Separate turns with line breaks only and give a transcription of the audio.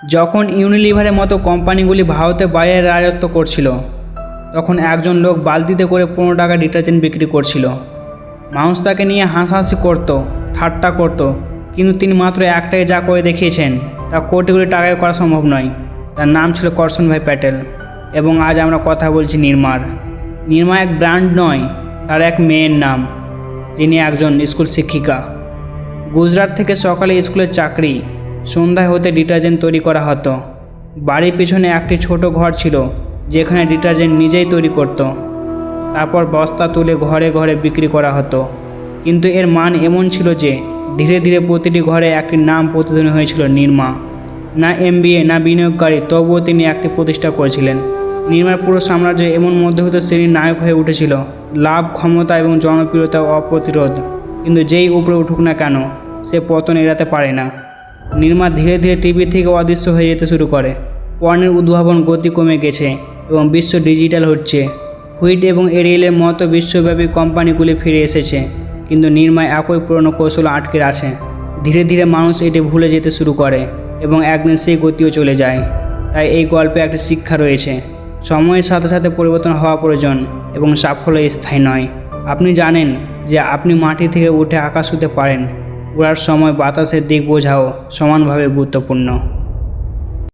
যখন ইউনিলিভারের মতো কোম্পানিগুলি ভারতে বাইরে রাজত্ব করছিল, তখন একজন লোক বালতিতে করে 15 টাকা ডিটারজেন্ট বিক্রি করছিল। মানুষ তাকে নিয়ে হাসাহাসি করত, ঠাট্টা করত, কিন্তু তিনি মাত্র একটাই যা করে দেখিয়েছেন তা কোটি কোটি টাকায় করা সম্ভব নয়। তার নাম ছিল করশন ভাই প্যাটেল। এবং আজ আমরা কথা বলছি নির্মার। নির্মা এক ব্র্যান্ড নয়, তার এক মেয়ের নাম, যিনি একজন স্কুল শিক্ষিকা। গুজরাট থেকে সকালে স্কুলের চাকরি, সন্ধ্যায় হতে ডিটারজেন্ট তৈরি করা হতো। বাড়ির পিছনে একটি ছোট ঘর ছিল যেখানে ডিটারজেন্ট নিজেই তৈরি করত। তারপর বস্তা তুলে ঘরে ঘরে বিক্রি করা হতো। কিন্তু এর মান এমন ছিল যে ধীরে ধীরে প্রতিটি ঘরে একটি নাম প্রতিধ্বনি হয়েছিল, নির্মা। না MBA, না বিনিয়োগকারী, তবুও তিনি একটি প্রতিষ্ঠা করেছিলেন। নির্মার পুরো সাম্রাজ্য এমন মধ্যবিত্ত শ্রেণীর নায়ক হয়ে উঠেছিল। লাভ, ক্ষমতা এবং জনপ্রিয়তা অপ্রতিরোধ। কিন্তু যেই উপরে উঠুক না কেন, সে পতন এড়াতে পারে না। নির্মা ধীরে ধীরে টিভি থেকে অদৃশ্য হয়ে যেতে শুরু করে। পণ্যের উদ্ভাবন গতি কমে গেছে এবং বিশ্ব ডিজিটাল হচ্ছে। হুইট এবং এরিয়েলের মতো বিশ্বব্যাপী কোম্পানিগুলি ফিরে এসেছে, কিন্তু নির্মা একই পুরনো কৌশল আটকে আছে। ধীরে ধীরে মানুষ এটি ভুলে যেতে শুরু করে এবং একদিন সেই গতিও চলে যায়। তাই এই গল্পে একটা শিক্ষা রয়েছে: সময়ের সাথে সাথে পরিবর্তন হওয়া প্রয়োজন এবং সাফল্য স্থায়ী নয়। আপনি জানেন যে আপনি মাটি থেকে উঠে আকাশ ছুঁতে পারেন। উড়ার সময় বাতাসের দিক বোঝাও সমানভাবে গুরুত্বপূর্ণ।